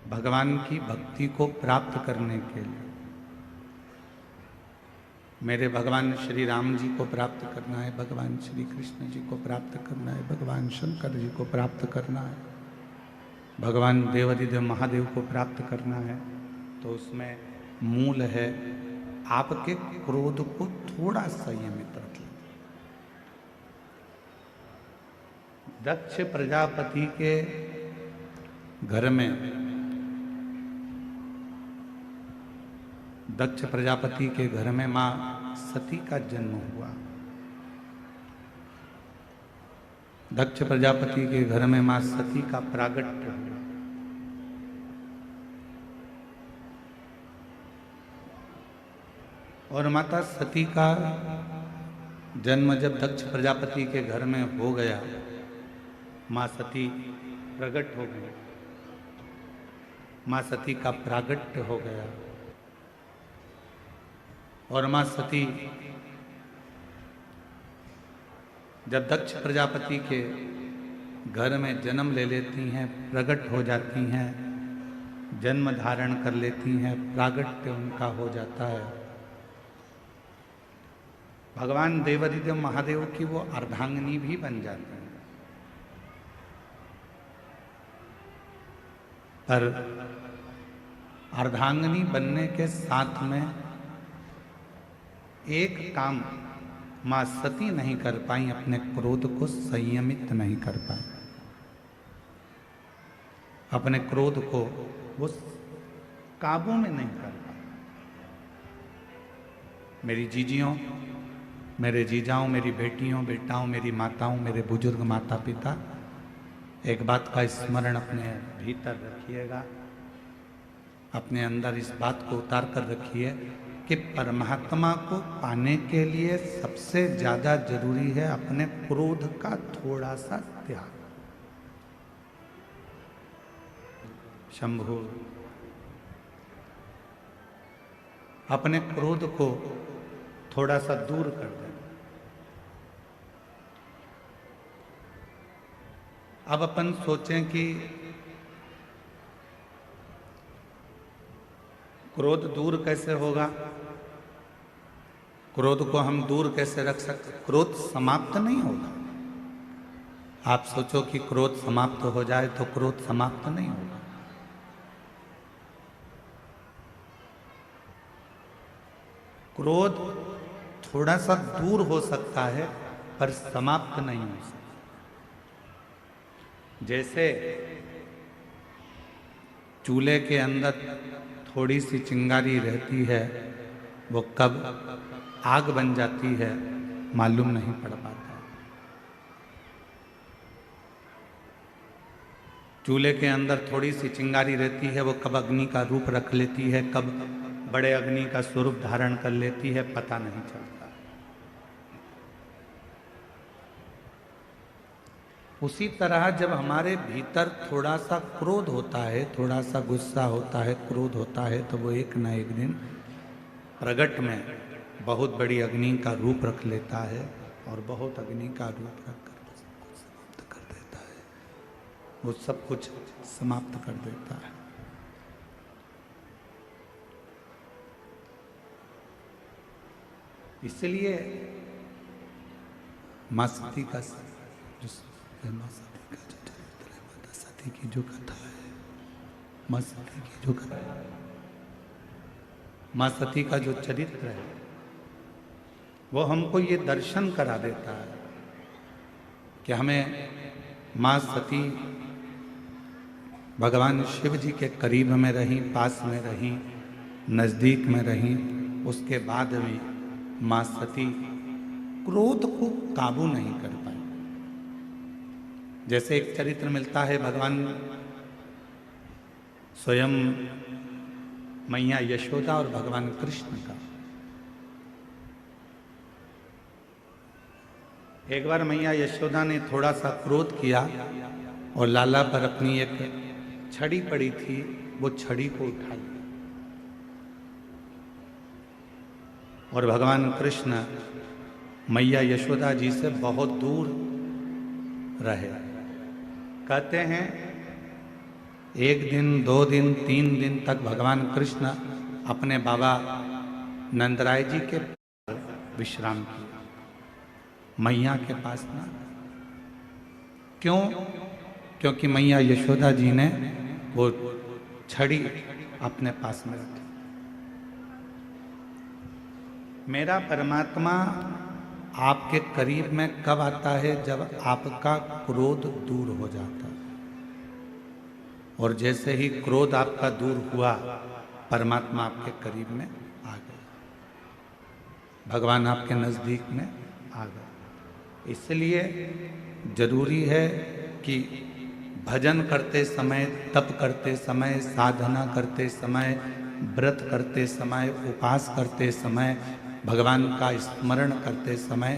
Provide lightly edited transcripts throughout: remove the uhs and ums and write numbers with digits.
भगवान की भक्ति को प्राप्त करने के लिए, मेरे भगवान श्री राम जी को प्राप्त करना है, भगवान श्री कृष्ण जी को प्राप्त करना है, भगवान शंकर जी को प्राप्त करना है, भगवान देवादिदेव महादेव को प्राप्त करना है, तो उसमें मूल है आपके क्रोध को थोड़ा संयमित रखें। दक्ष प्रजापति के घर में, दक्ष प्रजापति के घर में मां सती का जन्म हुआ। दक्ष प्रजापति के घर में मां सती का प्रागट्य हुआ। और माता सती का जन्म जब दक्ष प्रजापति के घर में हो गया, मां सती प्रकट हो गई, मां सती का प्रागट्य हो गया। और मां सती जब दक्ष प्रजापति के घर में जन्म ले लेती हैं, प्रकट हो जाती हैं, जन्म धारण कर लेती हैं, प्रागट्य उनका हो जाता है, भगवान देवादिदेव महादेव की वो अर्धांगिनी भी बन जाती हैं। पर अर्धांगिनी बनने के साथ में एक काम मां सती नहीं कर पाई, अपने क्रोध को संयमित नहीं कर पाई, अपने क्रोध को वो काबू में नहीं कर पाई। मेरी जीजियों, मेरे जीजाओं, मेरी बेटियों, बेटाओं, मेरी माताओं, मेरे बुजुर्ग माता पिता, एक बात का स्मरण अपने भीतर रखिएगा, अपने अंदर इस बात को उतार कर रखिए कि परमात्मा को पाने के लिए सबसे ज्यादा जरूरी है अपने क्रोध का थोड़ा सा त्याग। शंभु, अपने क्रोध को थोड़ा सा दूर कर दें। अब अपन सोचें कि क्रोध दूर कैसे होगा, क्रोध को हम दूर कैसे रख सकते? क्रोध समाप्त नहीं होगा। आप सोचो कि क्रोध समाप्त हो जाए तो क्रोध समाप्त नहीं होगा। क्रोध थोड़ा सा दूर हो सकता है पर समाप्त नहीं हो सकता। जैसे चूल्हे के अंदर थोड़ी सी चिंगारी रहती है, वो कब आग बन जाती है मालूम नहीं पड़ पाता। चूल्हे के अंदर थोड़ी सी चिंगारी रहती है, वो कब अग्नि का रूप रख लेती है, कब बड़े अग्नि का स्वरूप धारण कर लेती है, पता नहीं चलता। उसी तरह जब हमारे भीतर थोड़ा सा क्रोध होता है, थोड़ा सा गुस्सा होता है, क्रोध होता है, तो वो एक न एक दिन प्रगट में बहुत बड़ी अग्नि का रूप रख लेता है और बहुत अग्नि का रूप रख कर समाप्त कर देता है, वो सब कुछ समाप्त कर देता है। इसलिए मां सती का मां सती का जो चरित्र है, माता सती की जो कथा है, मां सती की जो कथा है, मां सती का जो चरित्र है, वो हमको ये दर्शन करा देता है कि हमें मां सती भगवान शिव जी के करीब में रही, पास में रही, नजदीक में रही, उसके बाद भी मां सती क्रोध को काबू नहीं कर पाई। जैसे एक चरित्र मिलता है भगवान स्वयं मैया यशोदा और भगवान कृष्ण का। एक बार मैया यशोदा ने थोड़ा सा क्रोध किया और लाला पर अपनी एक छड़ी पड़ी थी, वो छड़ी को उठा लिया और भगवान कृष्ण मैया यशोदा जी से बहुत दूर रहे। कहते हैं एक दिन, 2 दिन, 3 दिन तक भगवान कृष्ण अपने बाबा नंदराय जी के विश्राम किया, मैया के पास ना। क्यों? क्योंकि मैया यशोदा जी ने वो छड़ी अपने पास में रखी। मेरा परमात्मा आपके करीब में कब आता है? जब आपका क्रोध दूर हो जाता है। और जैसे ही क्रोध आपका दूर हुआ, परमात्मा आपके करीब में आ गए, भगवान आपके नजदीक में आ गए। इसलिए जरूरी है कि भजन करते समय, तप करते समय, साधना करते समय, व्रत करते समय, उपवास करते समय, भगवान का स्मरण करते समय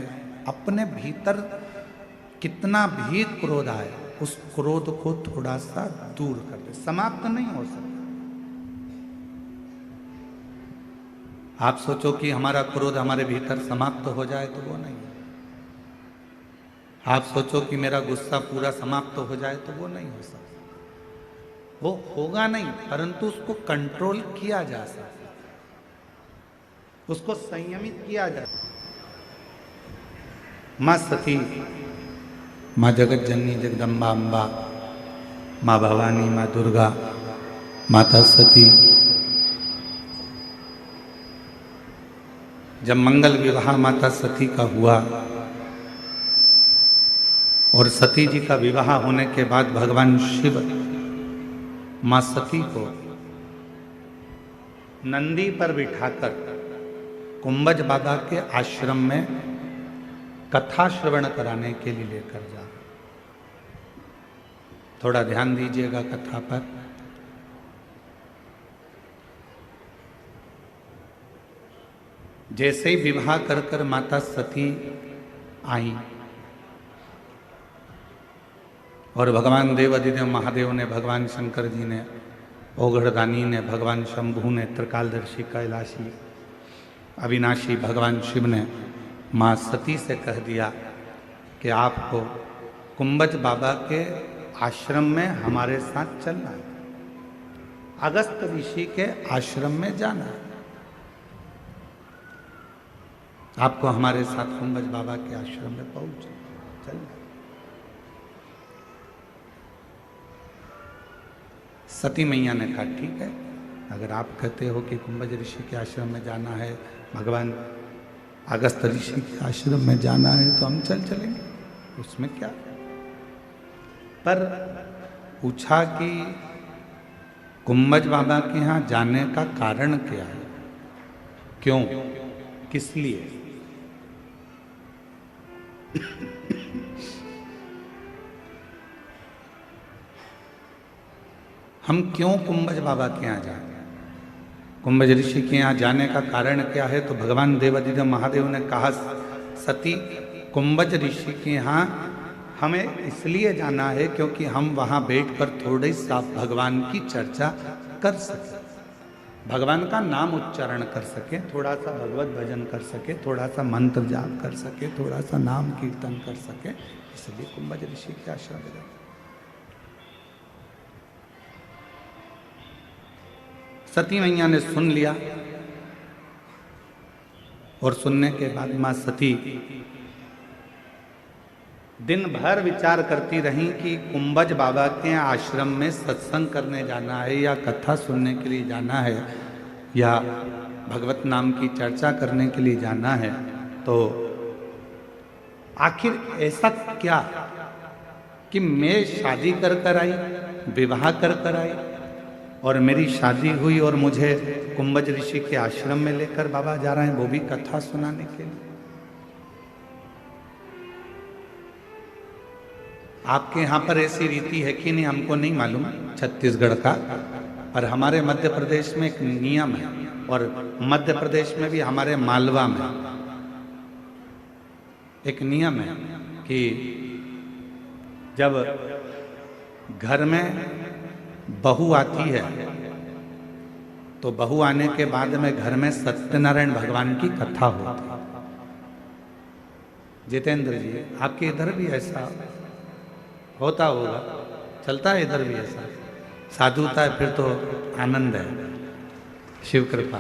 अपने भीतर कितना भी क्रोध आए, उस क्रोध को थोड़ा सा दूर कर दे। समाप्त नहीं हो सकता। आप सोचो कि हमारा क्रोध हमारे भीतर समाप्त हो जाए, तो वो नहीं। आप सोचो कि मेरा गुस्सा पूरा समाप्त हो जाए, तो वो नहीं हो सकता। वो होगा नहीं, परंतु उसको कंट्रोल किया जा सकता, उसको संयमित किया जा सकता। माँ सती, माँ जगत जननी जगदम्बा अम्बा, माँ भवानी, माँ दुर्गा, माता सती, जब मंगल विवाह माता सती का हुआ और सती जी का विवाह होने के बाद भगवान शिव मां सती को नंदी पर बिठाकर कुंभज बाबा के आश्रम में कथा श्रवण कराने के लिए लेकर जा। थोड़ा ध्यान दीजिएगा कथा पर। जैसे ही विवाह कर कर माता सती आई और भगवान देवाधिदेव महादेव ने, भगवान शंकर जी ने, ओघड़दानी ने, भगवान शंभू ने, त्रिकालदर्शी कैलाशी अविनाशी भगवान शिव ने माँ सती से कह दिया कि आपको कुंभज बाबा के आश्रम में हमारे साथ चलना है, अगस्त ऋषि के आश्रम में जाना है, आपको हमारे साथ कुंभज बाबा के आश्रम में चलना। सती मैया ने कहा ठीक है, अगर आप कहते हो कि कुंभज ऋषि के आश्रम में जाना है, भगवान अगस्त ऋषि के आश्रम में जाना है, तो हम चलेंगे, उसमें क्या। पर पूछा कि कुंभज बाबा के यहाँ जाने का कारण क्या है, क्यों, किस लिए? हम क्यों कुंभज बाबा के यहाँ जाए? कुंभज ऋषि के यहाँ जाने का कारण क्या है? तो भगवान देवाधिदेव महादेव ने कहा, सती कुंभज ऋषि के यहाँ हमें इसलिए जाना है क्योंकि हम वहाँ बैठकर थोड़ी सा भगवान की चर्चा कर सकें, भगवान का नाम उच्चारण कर सके, थोड़ा सा भगवत भजन कर सके, थोड़ा सा मंत्र जाप कर सके, थोड़ा सा नाम कीर्तन कर सके, इसलिए कुंभज ऋषि के आश्रम में जाते। सती मैया ने सुन लिया और सुनने के बाद मां सती दिन भर विचार करती रहीं कि कुंभज बाबा के आश्रम में सत्संग करने जाना है या कथा सुनने के लिए जाना है या भगवत नाम की चर्चा करने के लिए जाना है, तो आखिर ऐसा क्या कि मैं शादी कर आई, विवाह कर आई और मेरी शादी हुई और मुझे कुंभज ऋषि के आश्रम में लेकर बाबा जा रहे हैं, वो भी कथा सुनाने के लिए। आपके यहाँ पर ऐसी रीति है कि नहीं हमको नहीं मालूम, छत्तीसगढ़ का, पर हमारे मध्य प्रदेश में एक नियम है, और मध्य प्रदेश में भी हमारे मालवा में एक नियम है कि जब घर में बहू आती है तो बहू आने के बाद में घर में सत्यनारायण भगवान की कथा होती है। जितेंद्र जी, आपके इधर भी ऐसा होता होगा, चलता है इधर भी ऐसा? साधुता है फिर तो आनंद है, शिव कृपा।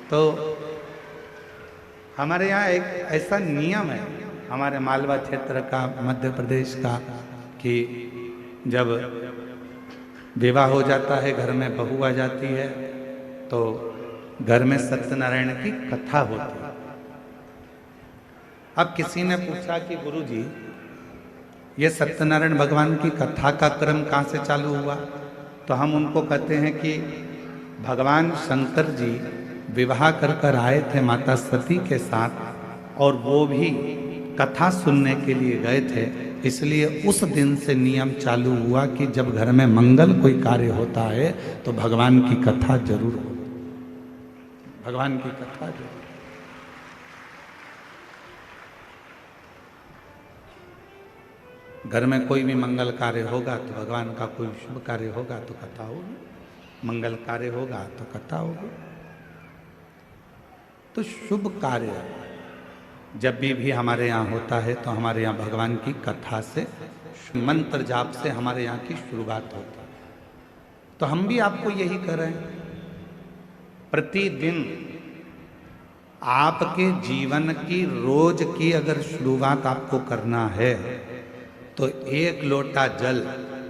तो हमारे यहाँ एक ऐसा नियम है हमारे मालवा क्षेत्र का, मध्य प्रदेश का, कि जब विवाह हो जाता है, घर में बहू आ जाती है, तो घर में सत्यनारायण की कथा होती है। अब किसी ने पूछा कि गुरुजी ये सत्यनारायण भगवान की कथा का क्रम कहाँ से चालू हुआ? तो हम उनको कहते हैं कि भगवान शंकर जी विवाह कर आए थे माता सती के साथ, और वो भी कथा सुनने के लिए गए थे। इसलिए उस दिन से नियम चालू हुआ कि जब घर में मंगल कोई कार्य होता है तो भगवान की कथा जरूर हो, भगवान की कथा जरूर। घर में कोई भी मंगल कार्य होगा तो भगवान का कोई शुभ कार्य होगा तो कथा होगी, मंगल कार्य होगा तो कथा होगी। तो शुभ कार्य जब भी हमारे यहाँ होता है तो हमारे यहाँ भगवान की कथा से, मंत्र जाप से हमारे यहाँ की शुरुआत होती है। तो हम भी आपको यही कर रहे हैं, प्रतिदिन आपके जीवन की रोज की अगर शुरुआत आपको करना है तो एक लोटा जल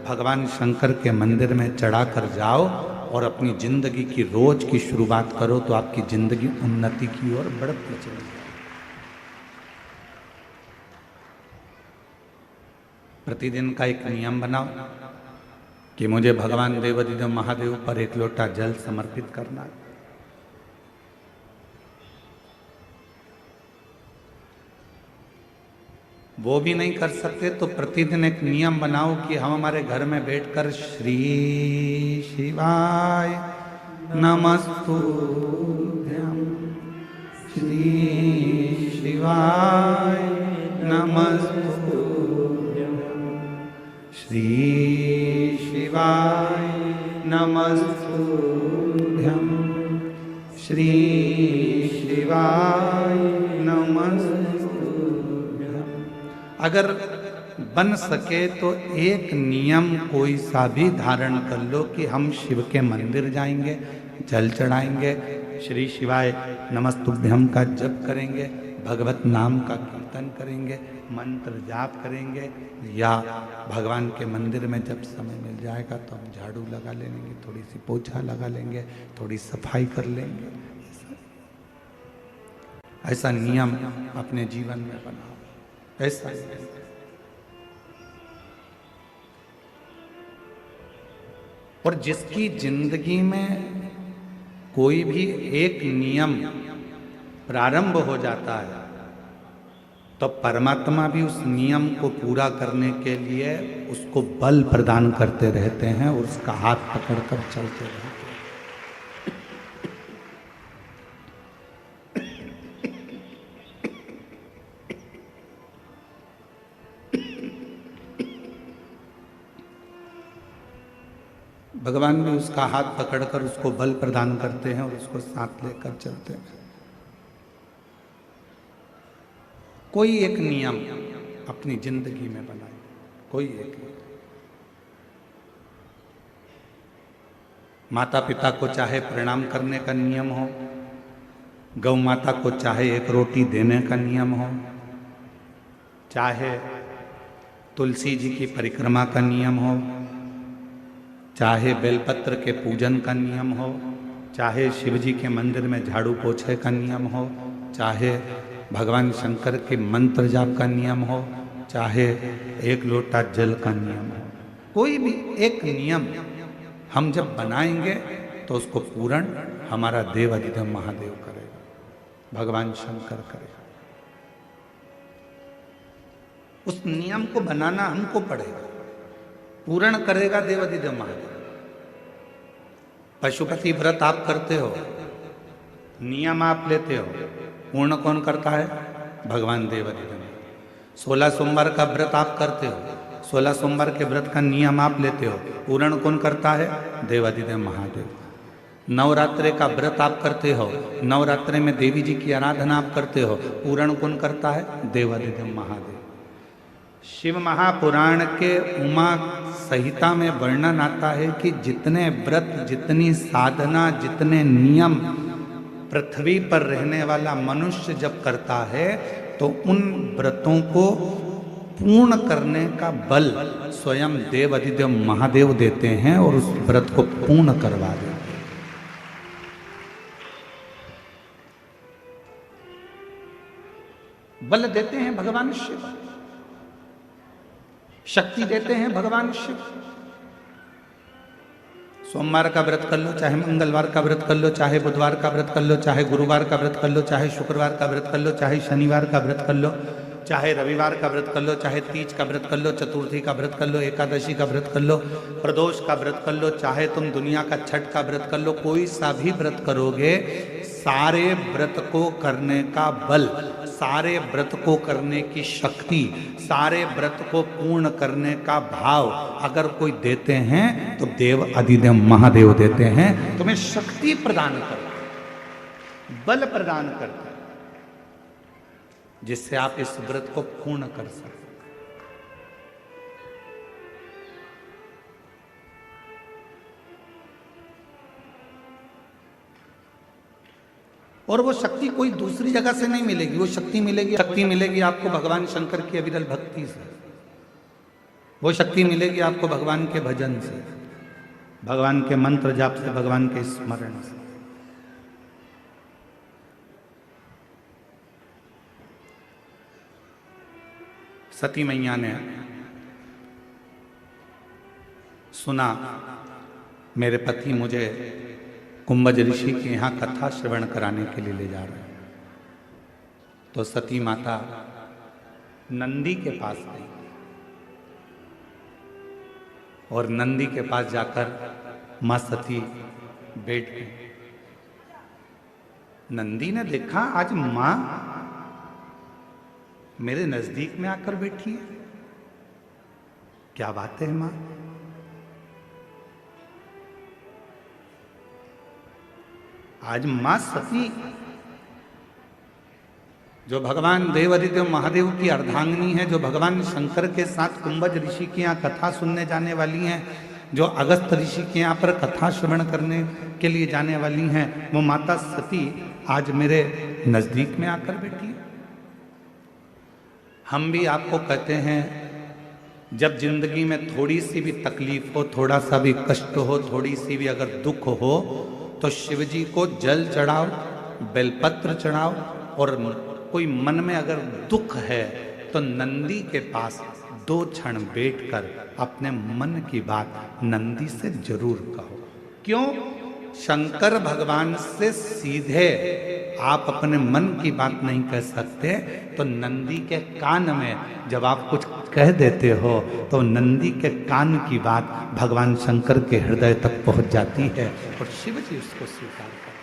भगवान शंकर के मंदिर में चढ़ा कर जाओ और अपनी जिंदगी की रोज की शुरुआत करो, तो आपकी जिंदगी उन्नति की ओर बढ़ती चलेगी। प्रतिदिन का एक नियम बनाओ कि मुझे भगवान देवाधिदेव महादेव पर एक लोटा जल समर्पित करना है। वो भी नहीं कर सकते तो प्रतिदिन एक नियम बनाओ कि हम हमारे घर में बैठकर श्री शिवाय नमस्तुभ्यं, श्री शिवाय नमस्तुभ्यं, श्री शिवाय नमस्तुभ्यं, श्री शिवाय नमस्तुभ्यं। अगर बन सके तो एक नियम कोई सा भी धारण कर लो कि हम शिव के मंदिर जाएंगे, जल चढ़ाएंगे, श्री शिवाय नमस्तुभ्यम का जप करेंगे, भगवत नाम का कीर्तन करेंगे, मंत्र जाप करेंगे, या भगवान के मंदिर में जब समय मिल जाएगा तो हम झाड़ू लगा लेंगे, थोड़ी सी पोछा लगा लेंगे, थोड़ी सफाई कर लेंगे। ऐसा नियम अपने जीवन में बनाओ। ऐसा और जिसकी जिंदगी में कोई भी एक नियम प्रारंभ हो जाता है तो परमात्मा भी उस नियम को पूरा करने के लिए उसको बल प्रदान करते रहते हैं और उसका हाथ पकड़कर चलते रहते हैं। भगवान भी उसका हाथ पकड़कर उसको बल प्रदान करते हैं और उसको साथ लेकर चलते हैं। कोई एक नियम अपनी जिंदगी में बनाए, कोई एक। माता पिता को चाहे प्रणाम करने का नियम हो, गौ माता को चाहे एक रोटी देने का नियम हो, चाहे तुलसी जी की परिक्रमा का नियम हो, चाहे बेलपत्र के पूजन का नियम हो, चाहे शिव जी के मंदिर में झाड़ू पोछे का नियम हो, चाहे भगवान शंकर के मंत्र जाप का नियम हो, चाहे एक लोटा जल का नियम हो, कोई भी एक नियम हम जब बनाएंगे तो उसको पूर्ण हमारा देव अधिदेव महादेव करेगा, भगवान शंकर करेगा। उस नियम को बनाना हमको पड़ेगा, पूर्ण करेगा देव अधिदेव महादेव। पशुपति व्रत आप करते हो, नियम आप लेते हो, पूर्ण कौन करता है? भगवान देव अधिदेव। 16 सोमवार का व्रत आप करते हो, 16 सोमवार के व्रत का नियम आप लेते हो, पूर्ण कौन करता है? देव अधिदेव महादेव। नवरात्रे का व्रत आप करते हो, नवरात्रे में देवी जी की आराधना आप करते हो, पूर्ण कौन करता है? देव अधिदेव महादेव। शिव महापुराण के उमा संहिता में वर्णन आता है कि जितने व्रत, जितनी साधना, जितने नियम पृथ्वी पर रहने वाला मनुष्य जब करता है तो उन व्रतों को पूर्ण करने का बल स्वयं देव अधिदेव महादेव देते हैं और उस व्रत को पूर्ण करवा देते हैं। बल देते हैं भगवान शिव, शक्ति देते हैं भगवान शिव। सोमवार का व्रत कर लो, चाहे मंगलवार का व्रत कर लो, चाहे बुधवार का व्रत कर लो, चाहे गुरुवार का व्रत कर लो, चाहे शुक्रवार का व्रत कर लो, चाहे शनिवार का व्रत कर लो, चाहे रविवार का व्रत कर लो, चाहे तीज का व्रत कर लो, चतुर्थी का व्रत कर लो, एकादशी का व्रत कर लो, प्रदोष का व्रत कर लो, चाहे तुम दुनिया का छठ का व्रत कर लो, कोई सा भी व्रत करोगे, सारे व्रत को करने का बल, सारे व्रत को करने की शक्ति, सारे व्रत को पूर्ण करने का भाव अगर कोई देते हैं तो देव अधिदेव महादेव देते हैं। तुम्हें शक्ति प्रदान करते, बल प्रदान करते, जिससे आप इस व्रत को पूर्ण कर सकते। और वो शक्ति कोई दूसरी जगह से नहीं मिलेगी, वो शक्ति मिलेगी आपको भगवान शंकर की अविरल भक्ति से, वो शक्ति मिलेगी आपको भगवान के भजन से, भगवान के मंत्र जाप से, भगवान के स्मरण से। सती मैया ने सुना मेरे पति मुझे कुंभज ऋषि के यहाँ कथा श्रवण कराने के लिए ले जा रहे हैं, तो सती माता नंदी के पास गई और नंदी के पास जाकर मां सती बैठ गई। नंदी ने देखा आज मां मेरे नजदीक में आकर बैठी है, क्या बात है मां। आज मां सती जो भगवान देव अधिदेव महादेव की अर्धांगिनी है, जो भगवान शंकर के साथ कुंभज ऋषि के यहाँ कथा सुनने जाने वाली हैं, जो अगस्त ऋषि के यहाँ पर कथा श्रवण करने के लिए जाने वाली हैं, वो माता सती आज मेरे नजदीक में आकर बैठी है। हम भी आपको कहते हैं, जब जिंदगी में थोड़ी सी भी तकलीफ हो, थोड़ा सा भी कष्ट हो, थोड़ी सी भी अगर दुख हो, तो शिव जी को जल चढ़ाओ, बेलपत्र चढ़ाओ, और कोई मन में अगर दुख है तो नंदी के पास 2 क्षण बैठकर अपने मन की बात नंदी से जरूर कहो। क्यों? शंकर भगवान से सीधे आप अपने मन की बात नहीं कह सकते, तो नंदी के कान में जब आप कुछ कह देते हो तो नंदी के कान की बात भगवान शंकर के हृदय तक पहुंच जाती है और शिव जी उसको स्वीकार करते हैं।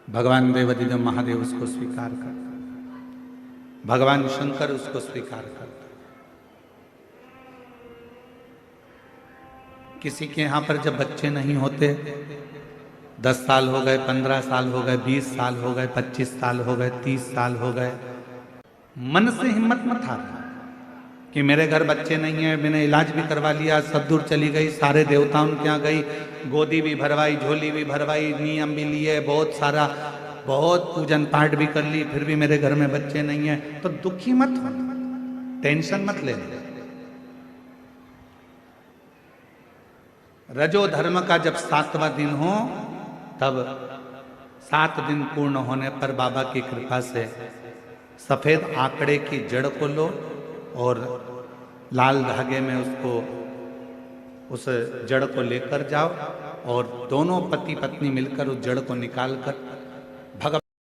भगवान देव अधिदेव महादेव उसको स्वीकार करते, भगवान शंकर उसको स्वीकार करते। किसी के यहाँ पर जब बच्चे नहीं होते, 10 साल हो गए, 15 साल हो गए, 20 साल हो गए, 25 साल हो गए, 30 साल हो गए, मन से हिम्मत मत हारना कि मेरे घर बच्चे नहीं है, मैंने इलाज भी करवा लिया, सब दूर चली गई, सारे देवताओं के यहाँ गई, गोदी भी भरवाई, झोली भी भरवाई, नियम भी लिए, बहुत सारा, बहुत पूजन पाठ भी कर ली, फिर भी मेरे घर में बच्चे नहीं है, तो दुखी मत हो, टेंशन मत लेना। रजो धर्म का जब 7वां दिन हो, तब 7 दिन पूर्ण होने पर बाबा की कृपा से सफेद आंकड़े की जड़ को लो और लाल धागे में उसको, उस जड़ को लेकर जाओ और दोनों पति पत्नी मिलकर उस जड़ को निकालकर